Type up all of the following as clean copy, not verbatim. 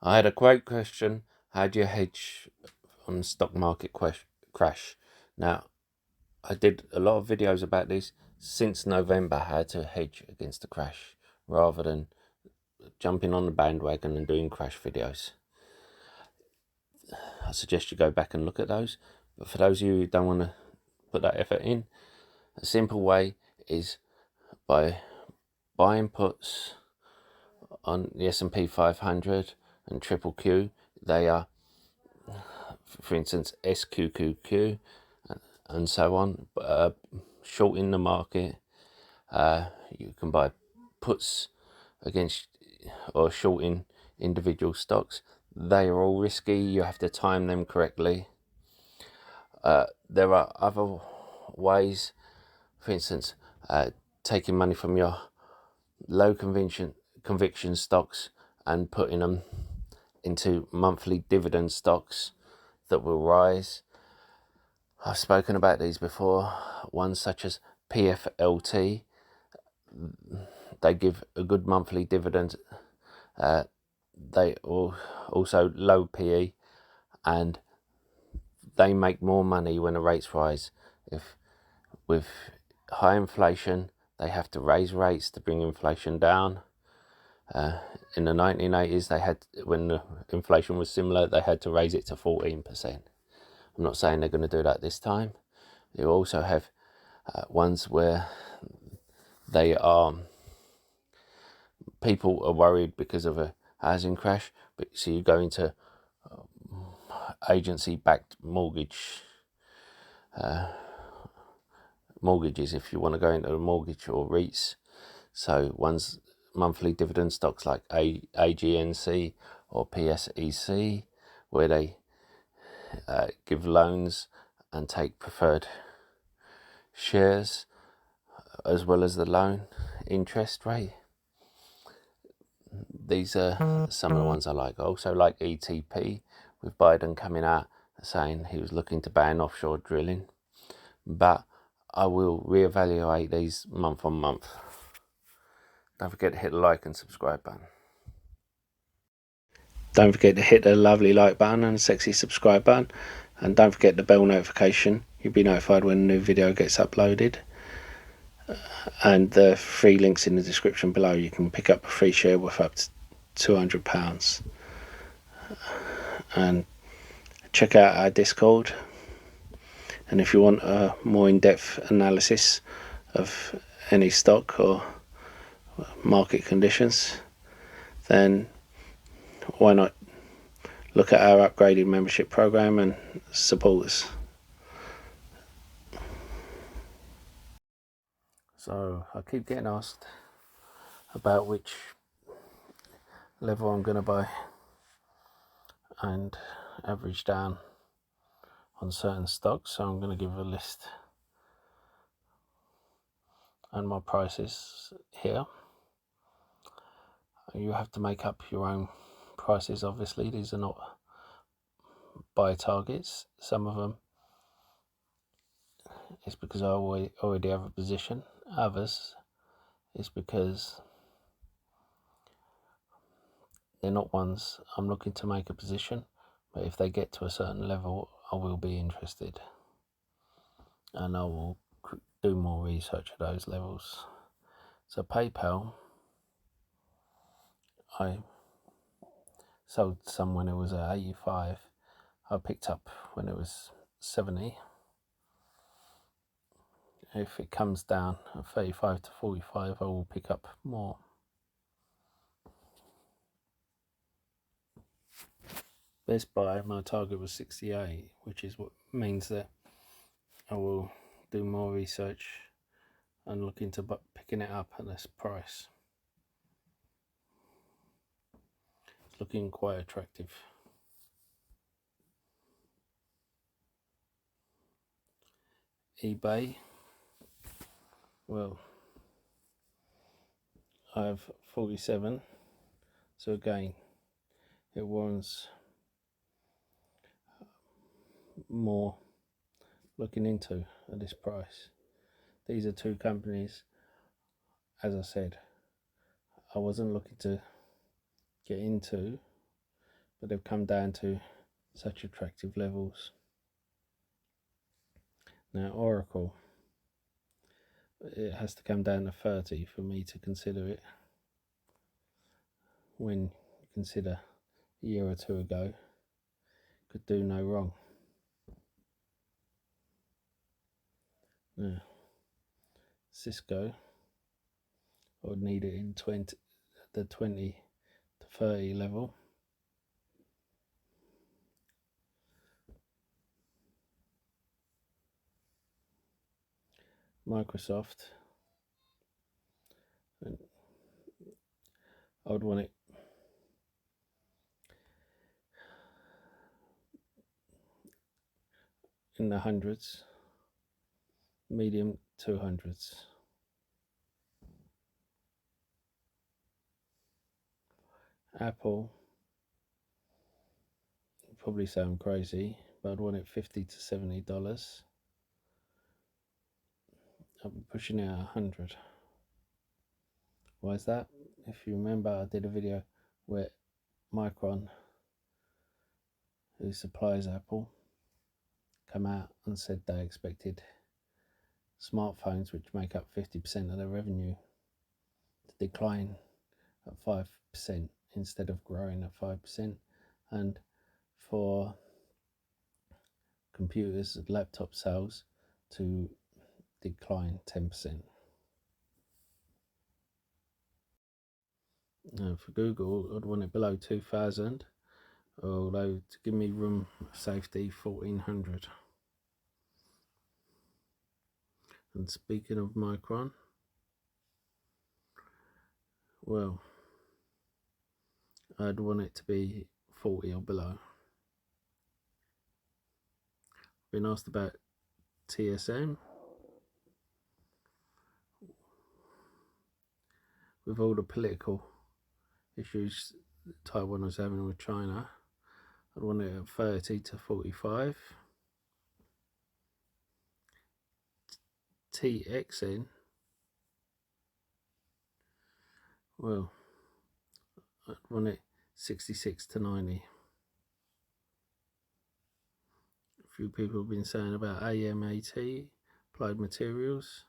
I had a great question. How do you hedge on the stock market crash? Now, I did a lot of videos about this since November, how to hedge against the crash, rather than jumping on the bandwagon and doing crash videos. I suggest you go back and look at those. But for those of you who don't want to put that effort in, a simple way is by buying puts on the S&P 500 and triple Q. They are, for instance, SQQQ and so on. Shorting the market, you can buy puts against or shorting individual stocks. They are all risky. You have to time them correctly. There are other ways, for instance, taking money from your low conviction stocks and putting them into monthly dividend stocks that will rise. I've spoken about these before. Ones such as PFLT, they give a good monthly dividend. They also low PE, and they make more money when the rates rise. If with high inflation, they have to raise rates to bring inflation down. In the 1980s, they had, when the inflation was similar, they had to raise it to 14%. I'm not saying they're going to do that this time. You also have ones where they are, people are worried because of a housing crash, but so you go into agency-backed mortgages if you want to go into a mortgage or REITs. So one's monthly dividend stocks like AGNC or PSEC, where they give loans and take preferred shares as well as the loan interest rate. These are some of the ones I like. I also like ETP, with Biden coming out saying he was looking to ban offshore drilling. But I will reevaluate these month on month. Don't forget to hit the like and subscribe button. Don't forget to hit the lovely like button and the sexy subscribe button. And don't forget the bell notification. You'll be notified when a new video gets uploaded. And the free links in the description below. You can pick up a free share worth up to £200. And check out our Discord. And if you want a more in-depth analysis of any stock or market conditions, then why not look at our upgraded membership program and support us. So I keep getting asked about which level I'm going to buy and average down on certain stocks, so I'm going to give a list and my prices here. You have to make up your own prices, obviously. These are not buy targets. Some of them is because I already have a position. Others is because they're not ones I'm looking to make a position, but if they get to a certain level, I will be interested and I will do more research at those levels. So PayPal, I sold some when it was at 85. I picked up when it was 70. If it comes down at 35 to 45, I will pick up more. Best Buy, my target was 68, which is what means that I will do more research and look into picking it up at this price. It's looking quite attractive. eBay, well, I have 47, so again, it warrants more looking into at this price. These are two companies as I said, I wasn't looking to get into, but they've come down to such attractive levels. Now Oracle, it has to come down to 30 for me to consider it. When you consider a year or two ago, could do no wrong. Now Cisco, I would need it in the 20 to 30 level. Microsoft, I would want it in the hundreds, medium 200s. Apple, probably sound crazy, but I'd want it $50 to $70. I'll be pushing it at 100. Why is that? If you remember, I did a video where Micron, who supplies Apple, come out and said they expected smartphones, which make up 50% of their revenue, to decline at 5% instead of growing at 5%, and for computers and laptop sales to decline 10%. Now for Google, I'd want it below 2000, although to give me room of safety, 1400. And speaking of Micron, well, I'd want it to be 40 or below. Been asked about TSM. With all the political issues Taiwan was having with China, I'd want it at 30 to 45. TXN, well, I'd want it 66 to 90. A few people have been saying about AMAT, Applied Materials.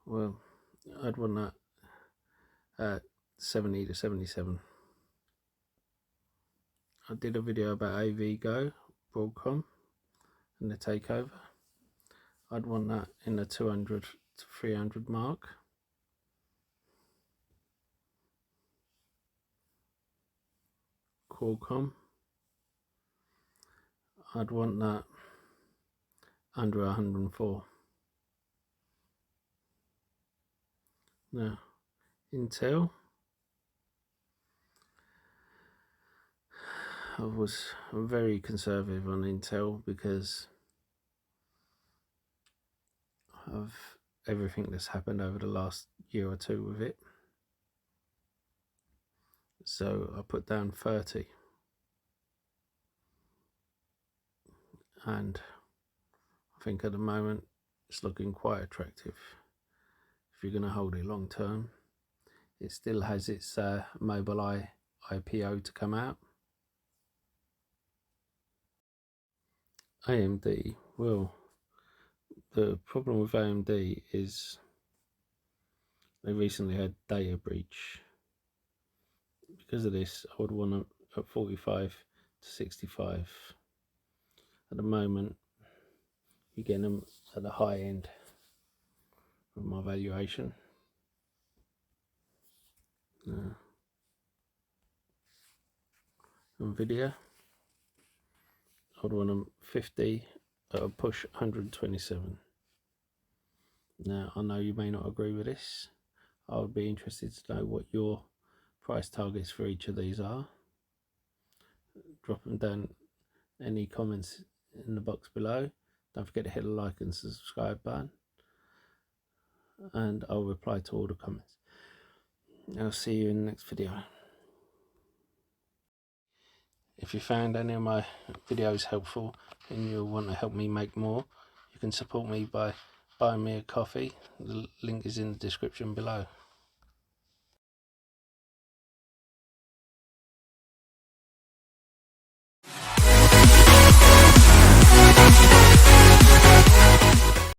Well, I'd want that at 70 to 77. I did a video about AVGO, Broadcom, and the takeover. I'd want that in the 200 to 300 mark. Qualcomm, I'd want that under 104. Now, Intel, I was very conservative on Intel because of everything that's happened over the last year or two with it. So I put down 30. And I think at the moment it's looking quite attractive. If you're going to hold it long term, it still has its Mobileye IPO to come out. AMD, well, the problem with AMD is they recently had data breach. Because of this, I would want them at 45 to 65. At the moment, you're getting them at the high end of my valuation. Nvidia, I'd want them 50 at a push 127. Now, I know you may not agree with this. I would be interested to know what your price targets for each of these are. Drop them down any comments in the box below. Don't forget to hit the like and subscribe button, and I'll reply to all the comments. I'll see you in the next video. If you found any of my videos helpful and you want to help me make more, you can support me by buy me a coffee. The link is in the description below.